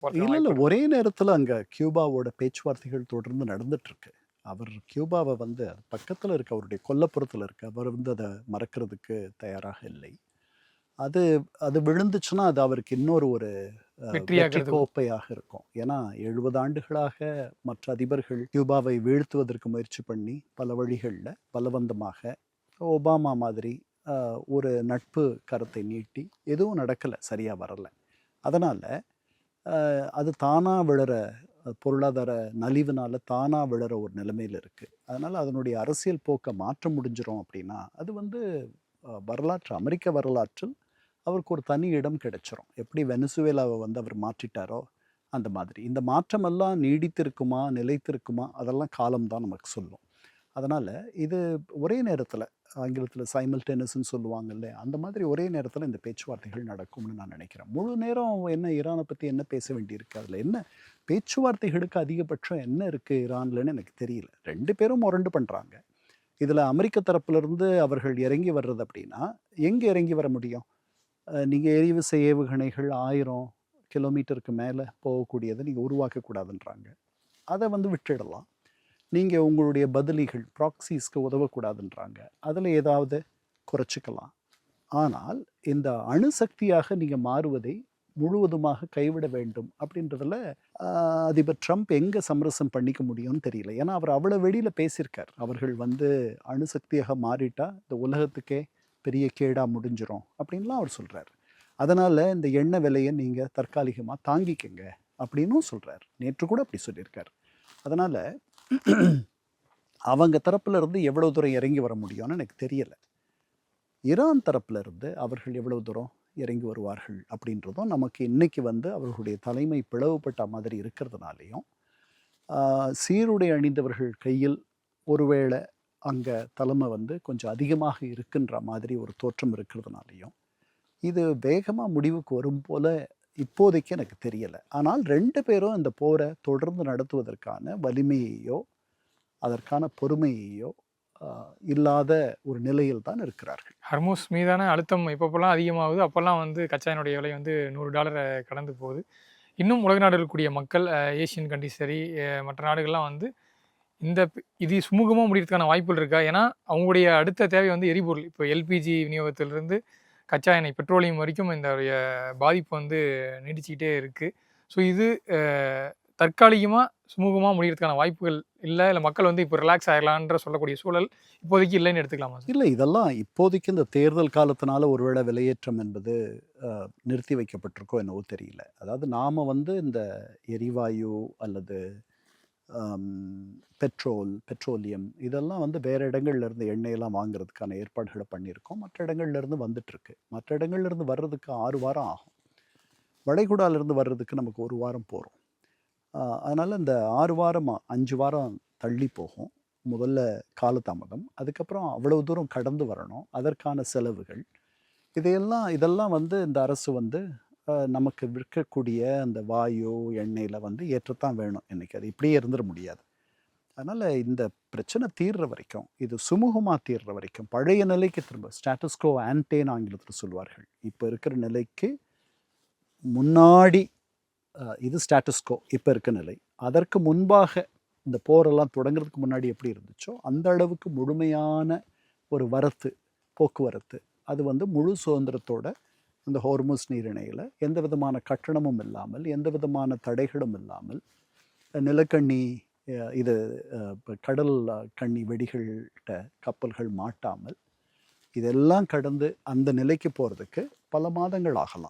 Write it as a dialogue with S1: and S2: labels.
S1: போறதுக்கான
S2: இல்ல, இல்ல.
S1: வாய்ப்பு இருக்கா?
S2: ஒரே நேரத்துல அங்க கியூபாவோட பேச்சுவார்த்தைகள் தொடர்ந்து நடந்துட்டுருக்கு. அவர் கியூபாவ வந்து பக்கத்துல இருக்க அவருடைய கொல்லப்புறத்துல இருக்கு. அவர் வந்து அத மறக்கிறதுக்கு தயாராக இல்லை. அது அது விழுந்துச்சுன்னா, அது அவருக்கு இன்னொரு ஒரு வெற்றி
S1: வெற்றியாகிறது
S2: கோப்பையாக இருக்கும். ஏன்னா 70 ஆண்டுகளாக மற்ற அதிபர்கள் கியூபாவை வீழ்த்துவதற்கு முயற்சி பண்ணி, பல வழிகள்ல பலவந்தமாக, ஒபாமா மாதிரி அ ஒரு நட்பு கரத்தை நீட்டி, எதுவும் நடக்கல. சரியா வரல. அதனால அது தானா விழற பொருளாதார நலிவுனால தானா விழற ஒரு நிலைமையில இருக்கு. அதனால அதனுடைய அரசியல் போக்க மாற்ற முடிஞ்சிரும் அப்படின்னா, அது வந்து அமெரிக்க வரலாற்றில் அவருக்கு ஒரு தனி இடம் கிடைச்சிரும். எப்படி வெனிசுவேலாவ வந்து அவர் மாற்றிட்டாரோ, அந்த மாதிரி. இந்த மாற்றமெல்லாம் நீடித்திருக்குமா, நிலைத்திருக்குமா, அதெல்லாம் காலம் தான் நமக்கு சொல்லும். அதனால இது ஒரே நேரத்தில ஆங்கிலத்தில சைமல்டேனியஸ்ன்னு சொல்லுவாங்க இல்லையா? அந்த மாதிரி ஒரே நேரத்தில இந்த பேச்சுவார்த்தைகள் நடக்கும்னு நான் நினைக்கிறேன். முழு நேரம் என்ன ஈரான பத்தி என்ன பேச வேண்டியிருக்கு? அதில என்ன பேச்சுவார்த்தைகளுக்கு அதிகபட்சம் என்ன இருக்கு ஈரான்லன்னு எனக்கு தெரியல. 2 பேரும் மொரண்டு பண்றாங்க. இதில அமெரிக்க தரப்பிலிருந்து அவர்கள் இறங்கி வர்றது அப்படின்னா, எங்க இறங்கி வர முடியும்? நீங்க எறிவிசை ஏவுகணைகள் 1000 கிலோமீட்டருக்கு மேல போகக்கூடியத நீங்க உருவாக்கக்கூடாதுன்றாங்க. அத வந்து விட்டுடலாம். நீங்க உங்களுடைய பதிலிகள் ப்ராக்ஸீஸ்க்கு உதவக்கூடாதுன்றாங்க. அதில ஏதாவது குறைச்சுக்கலாம். ஆனால் இந்த அணுசக்தியாக நீங்க மாறுவதை முழுவதுமாக கைவிட வேண்டும் அப்படின்றதுல அ அதிபர் ட்ரம்ப் எங்க சமரசம் பண்ணிக்க முடியும்னு தெரியல. ஏன்னா, அவர் அவ்வளோ வெளியில பேசியிருக்கார். அவர்கள் வந்து அணுசக்தியாக மாறிட்டா இந்த உலகத்துக்கே பெரிய கேடா முடிஞ்சிரும் அப்படின்லாம் அவர் சொல்றாரு. அதனால இந்த எண்ணெய் விலைய நீங்க தற்காலிகமா தாங்கிக்கங்க அப்படின்னும் சொல்றாரு. நேற்று கூட அப்படி சொல்லியிருக்காரு. அதனால அவங்க தரப்புல இருந்து எவ்வளவு தூரம் இறங்கி வர முடியும்னு எனக்கு தெரியல. ஈரான் தரப்புல இருந்து அவர்கள் எவ்வளவு தூரம் இறங்கி வருவார்கள் அப்படின்றதும் நமக்கு இன்னைக்கு வந்து அவர்களுடைய தலைமை பிளவுபட்ட மாதிரி இருக்கிறதுனாலையும், சீருடை அணிந்தவர்கள் கையில் ஒருவேளை அங்க தலைமை வந்து கொஞ்சம் அதிகமாக இருக்குன்ற மாதிரி ஒரு தோற்றம் இருக்கிறதுனாலையும், இது வேகமா முடிவுக்கு வரும் போல இப்போதைக்கு எனக்கு தெரியல. ஆனால் 2 பேரும் இந்த போர தொடர்ந்து நடத்துவதற்கான வலிமையையோ, அதற்கான பொறுமையையோ அ இல்லாத ஒரு நிலையில் தான் இருக்கிறார்கள்.
S1: ஹர்மூஸ் மீதான அழுத்தம் எப்பப்போலாம் அதிகமாகுதோ, அப்போலாம் வந்து கச்சா எண்ணெயுடைய விலை வந்து $100 கடந்து போகுது. இன்னும் உலக நாடுகள் இருக்கக்கூடிய மக்கள் ஏசியன் கண்ட்ரிஸ் சரி, மற்ற நாடுகள்லாம் வந்து இந்த இது சுமூகமா முடியறதுக்கான வாய்ப்புகள் இருக்கா? ஏன்னா, அவங்களுடைய அடுத்த தேவை வந்து எரிபொருள். இப்போ எல்பிஜி விநியோகத்திலிருந்து கச்சா எண்ணெய், பெட்ரோலியம் வரைக்கும் இந்த பாதிப்பு வந்து நீடிச்சுக்கிட்டே இருக்கு. ஸோ இது அ தற்காலிகமா, சுமூகமா முடியறதுக்கான வாய்ப்புகள் இல்ல மக்கள் வந்து இப்போ ரிலாக்ஸ் ஆயிரலான்ற சொல்லக்கூடிய சூழல் இப்போதைக்கு இல்லைன்னு எடுத்துக்கலாமா சார்?
S2: இல்ல இதெல்லாம் இப்போதைக்கு இந்த தேர்தல் காலத்தினால ஒருவேளை விலையேற்றம் என்பது நிறுத்தி வைக்கப்பட்டிருக்கோ என்னவோ தெரியல. அதாவது நாம வந்து இந்த எரிவாயு அல்லது அம் பெட்ரோலியம் இதெல்லாம் வந்து வேற இடங்கள்ல இருந்து எண்ணெயெல்லாம் வாங்குறதுக்கான ஏற்பாடுகள பண்ணியிருக்கோம். மற்ற இடங்கள்ல இருந்து வந்துட்டுருக்கு. மற்ற இடங்கள்ல இருந்து வர்றதுக்கு 6 வாரம் ஆகும். வளைகுடால வர்றதுக்கு நமக்கு 1 வாரம் போரும். அதனால இந்த 6 வாரமா 5 வாரம் தள்ளி போகும். முதல்ல காலதாமதம். அதுக்கப்புறம் அவ்வளவு தூரம் கடந்து வரணும். அதற்கான செலவுகள். இதெல்லாம் வந்து இந்த அரசு வந்து நமக்கு விற்கக்கூடிய அந்த வாயு, எண்ணெயில வந்து ஏற்றத்தான் வேணும் இன்னைக்கு. அது இப்படியே இருந்துற முடியாது. அதனால இந்த பிரச்சனை தீர்ற வரைக்கும், இது சுமூகமா தீர்ற வரைக்கும், பழைய நிலைக்கு திரும்ப ஸ்டேட்டஸ் quo ஆன்டேன்னு ஆங்கிலத்தில சொல்வார்கள். இப்ப இருக்கிற நிலைக்கு முன்னாடி இது ஸ்டேட்டஸ் quo இப்ப இருக்க நிலை. அதற்கு முன்பாக இந்த போரெல்லாம் தொடங்குறதுக்கு முன்னாடி எப்படி இருந்துச்சோ, அந்த அளவுக்கு முழுமையான ஒரு போக்குவரத்து, அது வந்து முழு சுதந்திரத்தோட இந்த ஹோர்முஸ் நீரிணையில எந்த விதமான கட்டணமும் இல்லாமல், எந்த விதமான தடைகளும் இல்லாமல், நிலக்கண்ணி இது இப்ப கடல் கண்ணி வெடிகள்ட்ட கப்பல்கள் மாட்டாமல், இதெல்லாம் கடந்து அந்த நிலைக்கு போறதுக்கு பல மாதங்கள் ஆகலாம்.